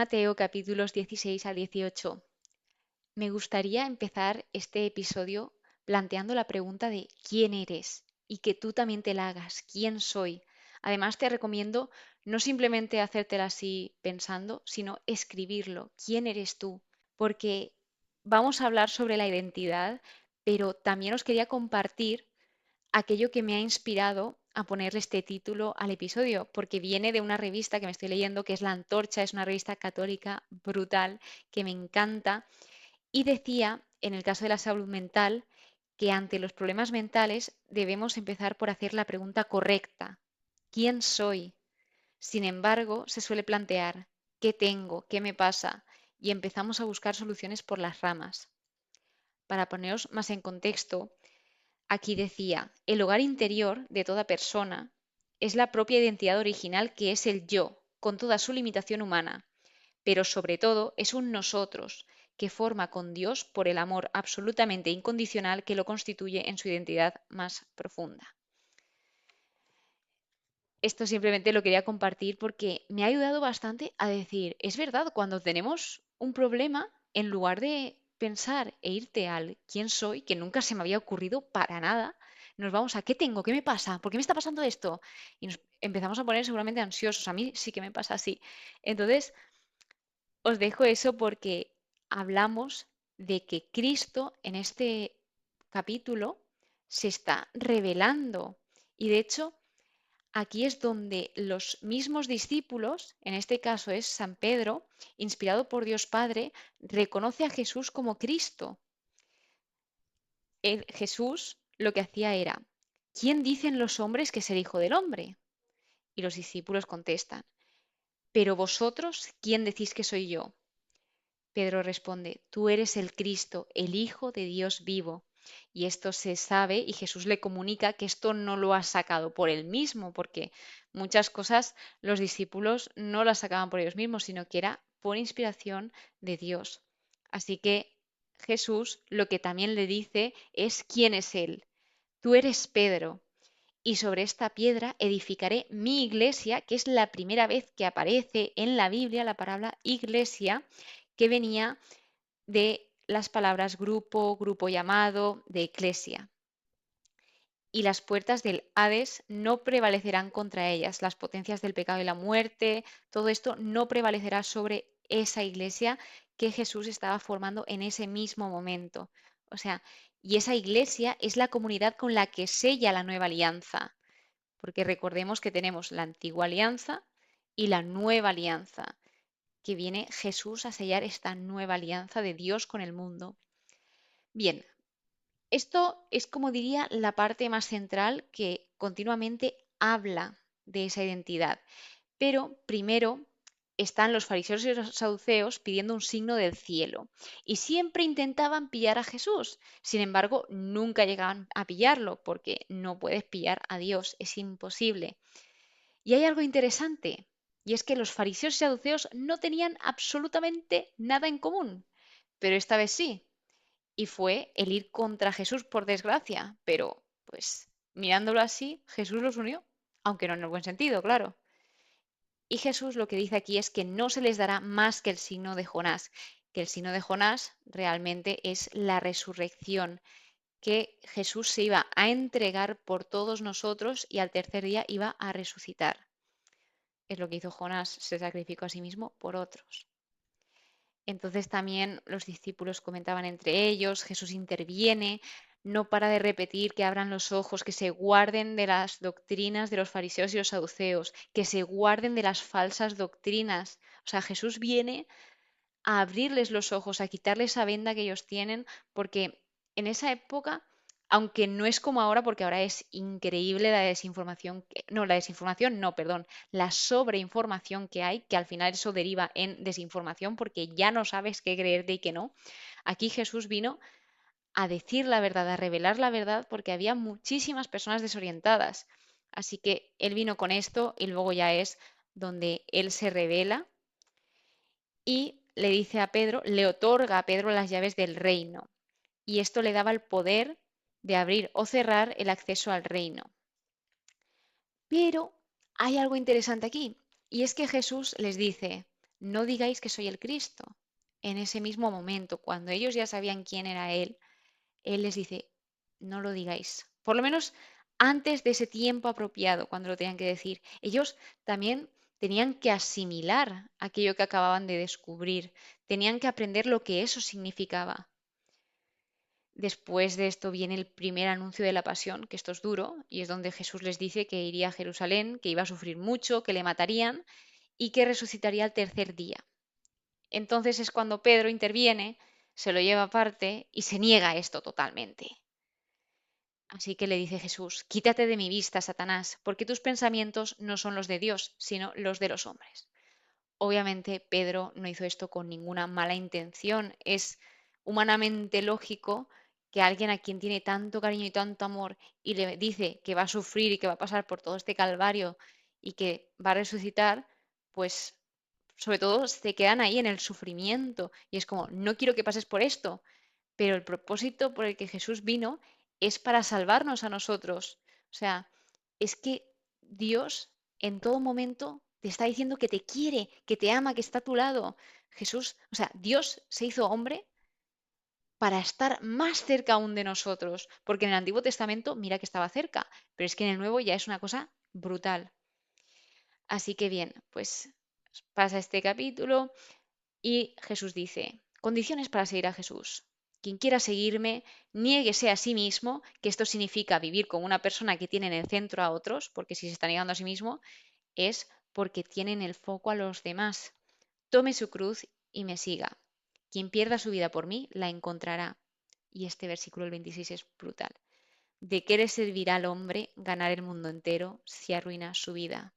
Mateo capítulos 16 al 18. Me gustaría empezar este episodio planteando la pregunta de ¿quién eres? Y que tú también te la hagas. ¿Quién soy? Además, te recomiendo no simplemente hacértela así pensando, sino escribirlo. ¿Quién eres tú? Porque vamos a hablar sobre la identidad, pero también os quería compartir aquello que me ha inspirado a ponerle este título al episodio, porque viene de una revista que me estoy leyendo, que es La Antorcha, es una revista católica brutal, que me encanta, y decía, en el caso de la salud mental, que ante los problemas mentales debemos empezar por hacer la pregunta correcta: ¿quién soy? Sin embargo, se suele plantear: ¿qué tengo? ¿Qué me pasa? Y empezamos a buscar soluciones por las ramas. Para poneros más en contexto, aquí decía: el hogar interior de toda persona es la propia identidad original, que es el yo, con toda su limitación humana, pero sobre todo es un nosotros que forma con Dios por el amor absolutamente incondicional que lo constituye en su identidad más profunda. Esto simplemente lo quería compartir porque me ha ayudado bastante a decir, es verdad, cuando tenemos un problema, en lugar de pensar e irte al quién soy, que nunca se me había ocurrido para nada, nos vamos a qué tengo, qué me pasa, por qué me está pasando esto. Y nos empezamos a poner seguramente ansiosos. A mí sí que me pasa así. Entonces, os dejo eso porque hablamos de que Cristo en este capítulo se está revelando. Y de hecho, aquí es donde los mismos discípulos, en este caso es San Pedro, inspirado por Dios Padre, reconoce a Jesús como Cristo. Jesús lo que hacía era: ¿quién dicen los hombres que es el Hijo del Hombre? Y los discípulos contestan: pero vosotros, ¿quién decís que soy yo? Pedro responde: tú eres el Cristo, el Hijo de Dios vivo. Y esto se sabe, y Jesús le comunica que esto no lo ha sacado por él mismo, porque muchas cosas los discípulos no las sacaban por ellos mismos, sino que era por inspiración de Dios. Así que Jesús lo que también le dice es quién es él. Tú eres Pedro, y sobre esta piedra edificaré mi iglesia, que es la primera vez que aparece en la Biblia la palabra iglesia, que venía de las palabras grupo, grupo llamado, de eclesia. Y las puertas del Hades no prevalecerán contra ellas. Las potencias del pecado y la muerte, todo esto no prevalecerá sobre esa iglesia que Jesús estaba formando en ese mismo momento. O sea, y esa iglesia es la comunidad con la que sella la nueva alianza, porque recordemos que tenemos la antigua alianza y la nueva alianza, que viene Jesús a sellar esta nueva alianza de Dios con el mundo. Bien, esto es, como diría, la parte más central que continuamente habla de esa identidad. Pero primero están los fariseos y los saduceos pidiendo un signo del cielo y siempre intentaban pillar a Jesús. Sin embargo, nunca llegaban a pillarlo porque no puedes pillar a Dios, es imposible. Y hay algo interesante, y es que los fariseos y saduceos no tenían absolutamente nada en común, pero esta vez sí, y fue el ir contra Jesús, por desgracia, pero pues mirándolo así, Jesús los unió, aunque no en el buen sentido, claro. Y Jesús lo que dice aquí es que no se les dará más que el signo de Jonás, que el signo de Jonás realmente es la resurrección, que Jesús se iba a entregar por todos nosotros y al tercer día iba a resucitar. Es lo que hizo Jonás, se sacrificó a sí mismo por otros. Entonces también los discípulos comentaban entre ellos, Jesús interviene, no para de repetir que abran los ojos, que se guarden de las doctrinas de los fariseos y los saduceos, que se guarden de las falsas doctrinas. O sea, Jesús viene a abrirles los ojos, a quitarles esa venda que ellos tienen, porque en esa época, aunque no es como ahora, porque ahora es increíble la desinformación, no, la desinformación, no, perdón, la sobreinformación que hay, que al final eso deriva en desinformación porque ya no sabes qué creerte y qué no. Aquí Jesús vino a decir la verdad, a revelar la verdad, porque había muchísimas personas desorientadas. Así que él vino con esto y luego ya es donde él se revela y le dice a Pedro, le otorga a Pedro las llaves del reino. Y esto le daba el poder de abrir o cerrar el acceso al reino. Pero hay algo interesante aquí, y es que Jesús les dice: no digáis que soy el Cristo. En ese mismo momento, cuando ellos ya sabían quién era Él les dice, no lo digáis. Por lo menos antes de ese tiempo apropiado, cuando lo tenían que decir. Ellos también tenían que asimilar aquello que acababan de descubrir. Tenían que aprender lo que eso significaba. Después de esto viene el primer anuncio de la pasión, que esto es duro, y es donde Jesús les dice que iría a Jerusalén, que iba a sufrir mucho, que le matarían y que resucitaría al tercer día. Entonces es cuando Pedro interviene, se lo lleva aparte y se niega a esto totalmente. Así que le dice Jesús, quítate de mi vista, Satanás, porque tus pensamientos no son los de Dios, sino los de los hombres. Obviamente Pedro no hizo esto con ninguna mala intención. Es humanamente lógico que alguien a quien tiene tanto cariño y tanto amor y le dice que va a sufrir y que va a pasar por todo este calvario y que va a resucitar, pues sobre todo se quedan ahí en el sufrimiento y es como, no quiero que pases por esto, pero el propósito por el que Jesús vino es para salvarnos a nosotros. O sea, es que Dios en todo momento te está diciendo que te quiere, que te ama, que está a tu lado. Jesús, o sea, Dios se hizo hombre para estar más cerca aún de nosotros, porque en el Antiguo Testamento mira que estaba cerca, pero es que en el Nuevo ya es una cosa brutal. Así que bien, pues pasa este capítulo y Jesús dice, condiciones para seguir a Jesús. Quien quiera seguirme, niéguese a sí mismo, que esto significa vivir como una persona que tiene en el centro a otros, porque si se está negando a sí mismo, es porque tiene en el foco a los demás. Tome su cruz y me siga. Quien pierda su vida por mí, la encontrará. Y este versículo, el 26, es brutal. ¿De qué le servirá al hombre ganar el mundo entero si arruina su vida?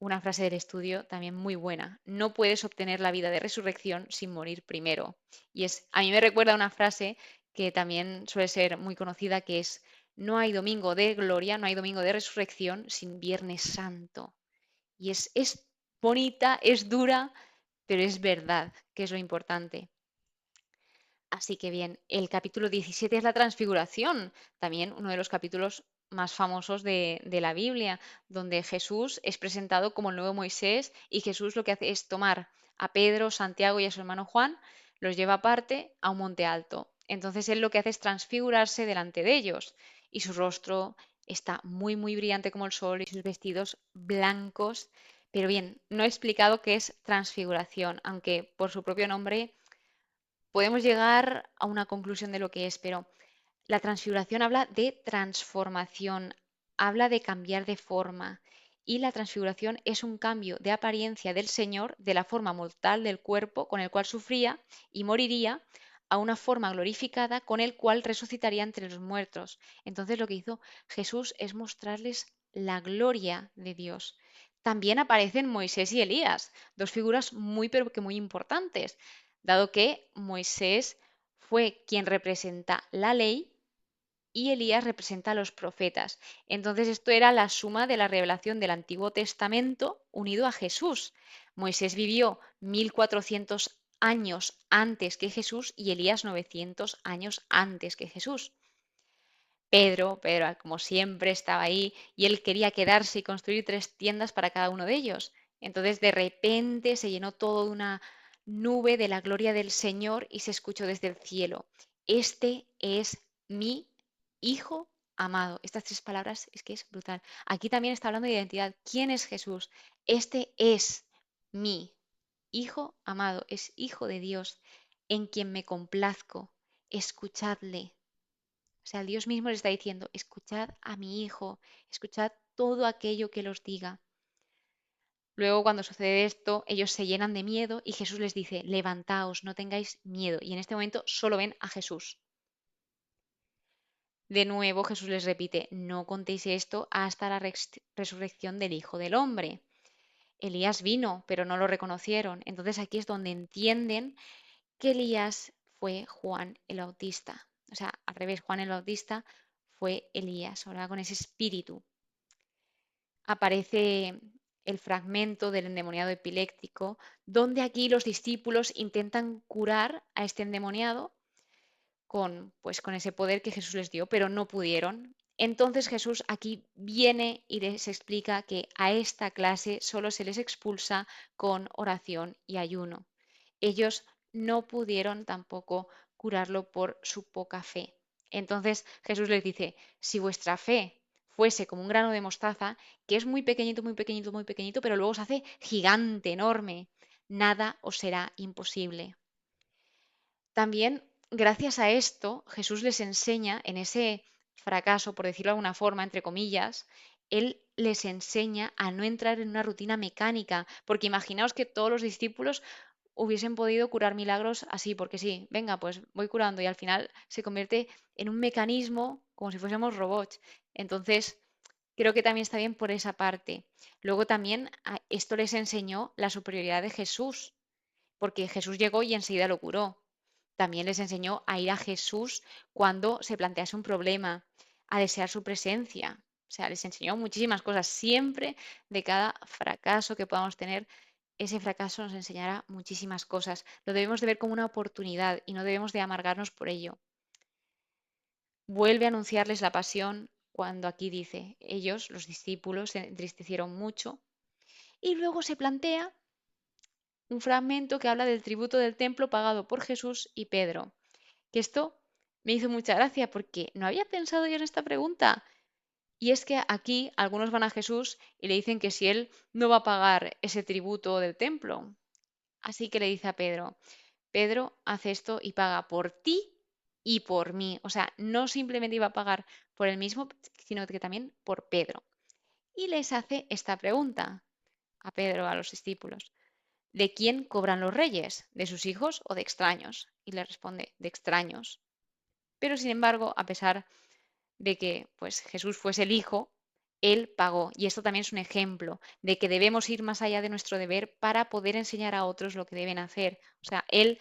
Una frase del estudio también muy buena. No puedes obtener la vida de resurrección sin morir primero. Y a mí me recuerda una frase que también suele ser muy conocida, que es, no hay domingo de gloria, no hay domingo de resurrección sin Viernes Santo. Y es bonita, es dura, pero es verdad, que es lo importante. Así que bien, el capítulo 17 es la transfiguración, también uno de los capítulos más famosos de la Biblia, donde Jesús es presentado como el nuevo Moisés y Jesús lo que hace es tomar a Pedro, Santiago y a su hermano Juan, los lleva aparte a un monte alto. Entonces él lo que hace es transfigurarse delante de ellos y su rostro está muy, muy brillante como el sol y sus vestidos blancos. Pero bien, no he explicado qué es transfiguración, aunque por su propio nombre podemos llegar a una conclusión de lo que es, pero la transfiguración habla de transformación, habla de cambiar de forma. Y la transfiguración es un cambio de apariencia del Señor de la forma mortal del cuerpo con el cual sufría y moriría a una forma glorificada con el cual resucitaría entre los muertos. Entonces lo que hizo Jesús es mostrarles la gloria de Dios. También aparecen Moisés y Elías, dos figuras muy pero que muy importantes, dado que Moisés fue quien representa la ley y Elías representa a los profetas. Entonces esto era la suma de la revelación del Antiguo Testamento unido a Jesús. Moisés vivió 1400 años antes que Jesús y Elías 900 años antes que Jesús. Pedro, como siempre, estaba ahí y él quería quedarse y construir 3 tiendas para cada uno de ellos. Entonces de repente se llenó todo de una nube de la gloria del Señor y se escuchó desde el cielo, este es mi Hijo amado. Estas 3 palabras es que es brutal. Aquí también está hablando de identidad. ¿Quién es Jesús? Este es mi Hijo amado, es Hijo de Dios, en quien me complazco. Escuchadle. O sea, Dios mismo le está diciendo, escuchad a mi Hijo, escuchad todo aquello que los diga. Luego, cuando sucede esto, ellos se llenan de miedo y Jesús les dice, levantaos, no tengáis miedo. Y en este momento solo ven a Jesús. De nuevo Jesús les repite, no contéis esto hasta la resurrección del Hijo del Hombre. Elías vino, pero no lo reconocieron. Entonces aquí es donde entienden que Elías fue Juan el Bautista. O sea, al revés, Juan el Bautista fue Elías, ahora con ese espíritu. Aparece el fragmento del endemoniado epiléptico, donde aquí los discípulos intentan curar a este endemoniado con ese poder que Jesús les dio, pero no pudieron. Entonces Jesús aquí viene y les explica que a esta clase solo se les expulsa con oración y ayuno. Ellos no pudieron tampoco curarlo por su poca fe. Entonces Jesús les dice, si vuestra fe fuese como un grano de mostaza, que es muy pequeñito, muy pequeñito, muy pequeñito, pero luego se hace gigante, enorme, nada os será imposible. También, gracias a esto, Jesús les enseña en ese fracaso, por decirlo de alguna forma, entre comillas, Él les enseña a no entrar en una rutina mecánica, porque imaginaos que todos los discípulos hubiesen podido curar milagros así, porque sí, venga, pues voy curando y al final se convierte en un mecanismo como si fuésemos robots. Entonces, creo que también está bien por esa parte. Luego también esto les enseñó la superioridad de Jesús, porque Jesús llegó y enseguida lo curó. También les enseñó a ir a Jesús cuando se plantease un problema, a desear su presencia. O sea, les enseñó muchísimas cosas. Siempre de cada fracaso que podamos tener, ese fracaso nos enseñará muchísimas cosas. Lo debemos de ver como una oportunidad y no debemos de amargarnos por ello. Vuelve a anunciarles la pasión cuando aquí dice, ellos, los discípulos, se entristecieron mucho. Y luego se plantea un fragmento que habla del tributo del templo pagado por Jesús y Pedro. Que esto me hizo mucha gracia porque no había pensado yo en esta pregunta. Y es que aquí algunos van a Jesús y le dicen que si él no va a pagar ese tributo del templo. Así que le dice a Pedro, Pedro, hace esto y paga por ti y por mí. O sea, no simplemente iba a pagar por él mismo, sino que también por Pedro. Y les hace esta pregunta a Pedro, a los discípulos. ¿De quién cobran los reyes? ¿De sus hijos o de extraños? Y le responde, de extraños. Pero sin embargo, a pesar de que pues Jesús fuese el Hijo, Él pagó. Y esto también es un ejemplo de que debemos ir más allá de nuestro deber para poder enseñar a otros lo que deben hacer. O sea, Él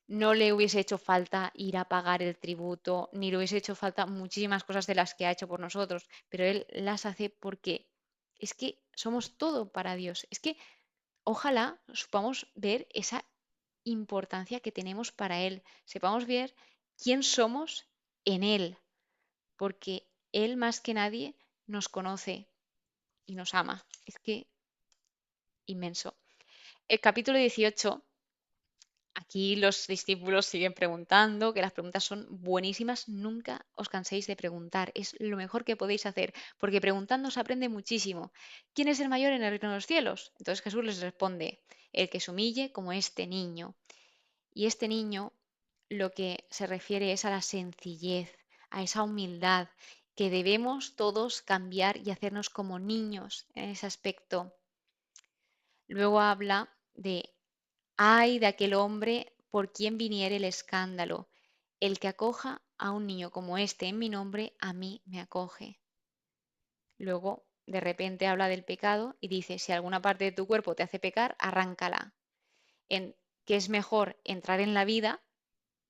no le hubiese hecho falta ir a pagar el tributo, ni le hubiese hecho falta muchísimas cosas de las que ha hecho por nosotros, pero Él las hace porque es que somos todo para Dios. Es que ojalá sepamos ver esa importancia que tenemos para Él, sepamos ver quién somos en Él, porque Él más que nadie nos conoce y nos ama. Es que inmenso. El capítulo 18, aquí los discípulos siguen preguntando, que las preguntas son buenísimas, nunca os canséis de preguntar, es lo mejor que podéis hacer, porque preguntando se aprende muchísimo. ¿Quién es el mayor en el reino de los cielos? Entonces Jesús les responde, el que se humille como este niño. Y este niño lo que se refiere es a la sencillez, a esa humildad, que debemos todos cambiar y hacernos como niños en ese aspecto. Luego habla de, ay de aquel hombre por quien viniere el escándalo, el que acoja a un niño como este en mi nombre, a mí me acoge. Luego, de repente habla del pecado y dice, si alguna parte de tu cuerpo te hace pecar, arráncala. En, que es mejor entrar en la vida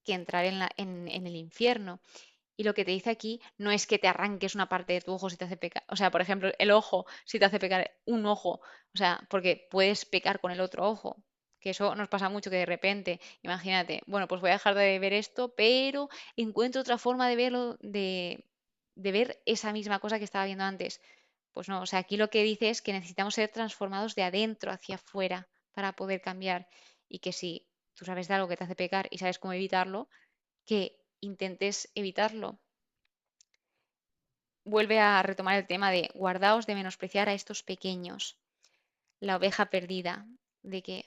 que entrar en el infierno. Y lo que te dice aquí no es que te arranques una parte de tu ojo si te hace pecar. O sea, por ejemplo, el ojo, si te hace pecar un ojo. O sea, porque puedes pecar con el otro ojo. Que eso nos pasa mucho, que de repente, imagínate, bueno, pues voy a dejar de ver esto, pero encuentro otra forma de verlo, de ver esa misma cosa que estaba viendo antes. Pues no, o sea, aquí lo que dice es que necesitamos ser transformados de adentro hacia afuera para poder cambiar. Y que si tú sabes de algo que te hace pecar y sabes cómo evitarlo, que intentes evitarlo. Vuelve a retomar el tema de guardaos de menospreciar a estos pequeños, la oveja perdida, de que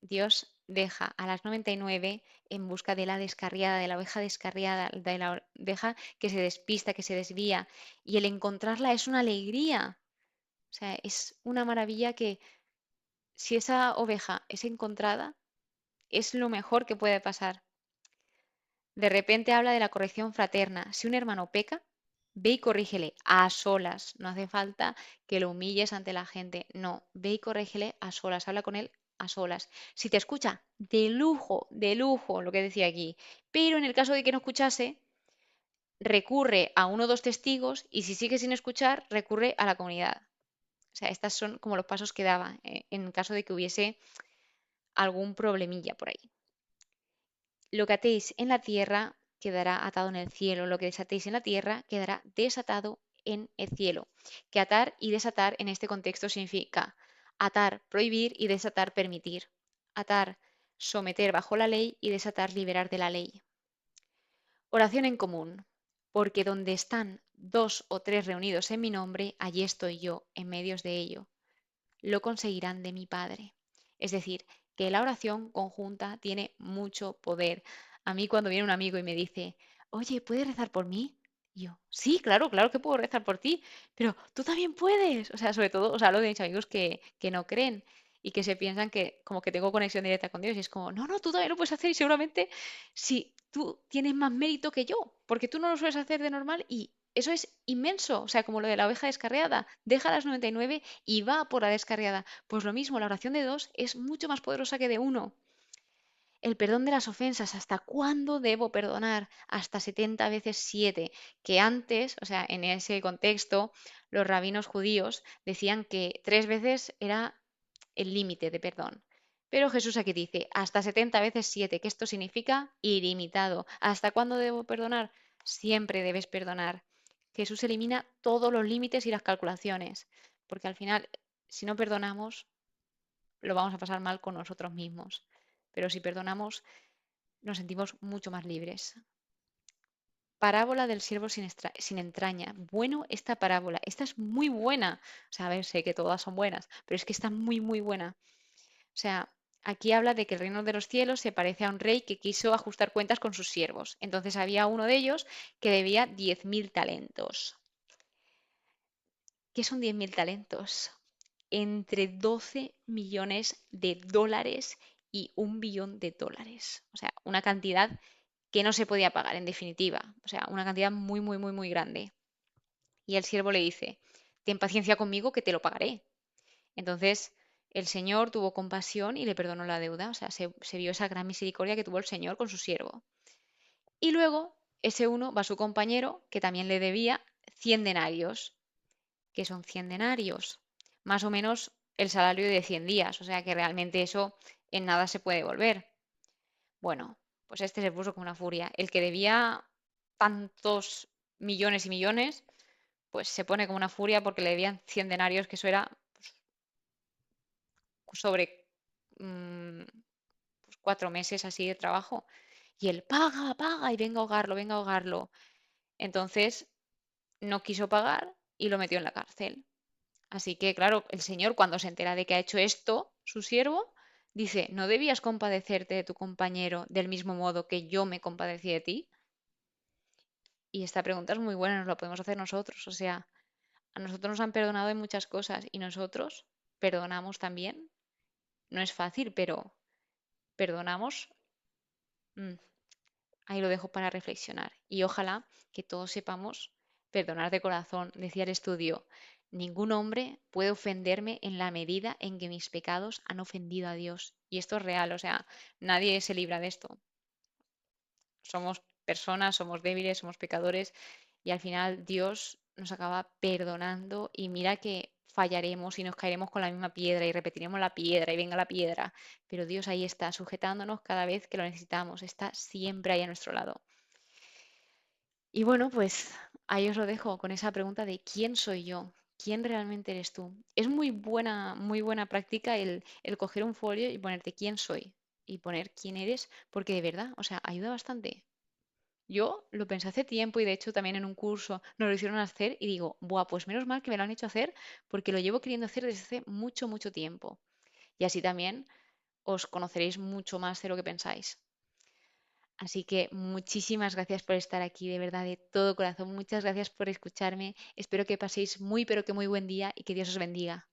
Dios deja a las 99 en busca de la descarriada, de la oveja descarriada, de la oveja que se despista, que se desvía, y el encontrarla es una alegría. O sea, es una maravilla que si esa oveja es encontrada, es lo mejor que puede pasar. De repente habla de la corrección fraterna. Si un hermano peca, ve y corrígele a solas. No hace falta que lo humilles ante la gente. No, ve y corrígele a solas. Habla con él a solas. Si te escucha, de lujo, lo que decía aquí. Pero en el caso de que no escuchase, recurre a uno o dos testigos y si sigue sin escuchar, recurre a la comunidad. O sea, estos son como los pasos que daba en caso de que hubiese algún problemilla por ahí. Lo que atéis en la tierra quedará atado en el cielo, lo que desatéis en la tierra quedará desatado en el cielo. Que atar y desatar en este contexto significa atar, prohibir y desatar, permitir. Atar, someter bajo la ley y desatar, liberar de la ley. Oración en común. Porque donde están dos o tres reunidos en mi nombre, allí estoy yo, en medio de ello. Lo conseguirán de mi Padre. Es decir, que la oración conjunta tiene mucho poder. A mí cuando viene un amigo y me dice, oye, ¿puedes rezar por mí? Y yo, sí, claro, claro que puedo rezar por ti, pero tú también puedes. O sea, sobre todo, os hablo de mis amigos que no creen y que se piensan que como que tengo conexión directa con Dios y es como, no, no, tú también lo puedes hacer y seguramente si tú tienes más mérito que yo, porque tú no lo sueles hacer de normal y eso es inmenso, o sea, como lo de la oveja descarriada, deja las 99 y va por la descarriada. Pues lo mismo, la oración de dos es mucho más poderosa que de uno. El perdón de las ofensas, ¿hasta cuándo debo perdonar? Hasta 70 veces 7, que antes, o sea, en ese contexto, los rabinos judíos decían que 3 veces era el límite de perdón. Pero Jesús aquí dice, hasta 70 veces 7, que esto significa ilimitado. ¿Hasta cuándo debo perdonar? Siempre debes perdonar. Jesús elimina todos los límites y las calculaciones, porque al final, si no perdonamos, lo vamos a pasar mal con nosotros mismos. Pero si perdonamos, nos sentimos mucho más libres. Parábola del siervo sin entraña. Bueno, esta parábola, esta es muy buena. O sea, a ver, sé que todas son buenas, pero es que está muy, muy buena. O sea, aquí habla de que el reino de los cielos se parece a un rey que quiso ajustar cuentas con sus siervos. Entonces había uno de ellos que debía 10.000 talentos. ¿Qué son 10.000 talentos? Entre 12 millones de dólares y 1 billón de dólares. O sea, una cantidad que no se podía pagar, en definitiva. O sea, una cantidad muy, muy, muy, muy grande. Y el siervo le dice, ten paciencia conmigo que te lo pagaré. Entonces, el Señor tuvo compasión y le perdonó la deuda. O sea, se vio esa gran misericordia que tuvo el Señor con su siervo. Y luego, ese uno va a su compañero, que también le debía 100 denarios. ¿Qué son 100 denarios? Más o menos el salario de 100 días. O sea, que realmente eso en nada se puede devolver. Bueno, pues este se puso como una furia. El que debía tantos millones y millones, pues se pone como una furia porque le debían 100 denarios, que eso era sobre mm, pues 4 meses así de trabajo. Y él paga, paga y venga a ahogarlo, venga a ahogarlo. Entonces no quiso pagar y lo metió en la cárcel. Así que, claro, el señor cuando se entera de que ha hecho esto, su siervo, dice, ¿no debías compadecerte de tu compañero del mismo modo que yo me compadecí de ti? Y esta pregunta es muy buena, nos la podemos hacer nosotros. O sea, a nosotros nos han perdonado en muchas cosas y nosotros perdonamos también. No es fácil, pero perdonamos. Mm, Ahí lo dejo para reflexionar. Y ojalá que todos sepamos perdonar de corazón. Decía el estudio, ningún hombre puede ofenderme en la medida en que mis pecados han ofendido a Dios. Y esto es real, o sea, nadie se libra de esto. Somos personas, somos débiles, somos pecadores y al final Dios nos acaba perdonando y mira que fallaremos y nos caeremos con la misma piedra y repetiremos la piedra y venga la piedra, pero Dios ahí está sujetándonos cada vez que lo necesitamos, está siempre ahí a nuestro lado. Y bueno, pues ahí os lo dejo con esa pregunta de ¿quién soy yo? ¿Quién realmente eres tú? Es muy buena práctica el coger un folio y ponerte quién soy y poner quién eres, porque de verdad, o sea, ayuda bastante. Yo lo pensé hace tiempo y de hecho también en un curso nos lo hicieron hacer y digo, buah, pues menos mal que me lo han hecho hacer porque lo llevo queriendo hacer desde hace mucho, mucho tiempo. Y así también os conoceréis mucho más de lo que pensáis. Así que muchísimas gracias por estar aquí, de verdad, de todo corazón. Muchas gracias por escucharme. Espero que paséis muy, pero que muy buen día y que Dios os bendiga.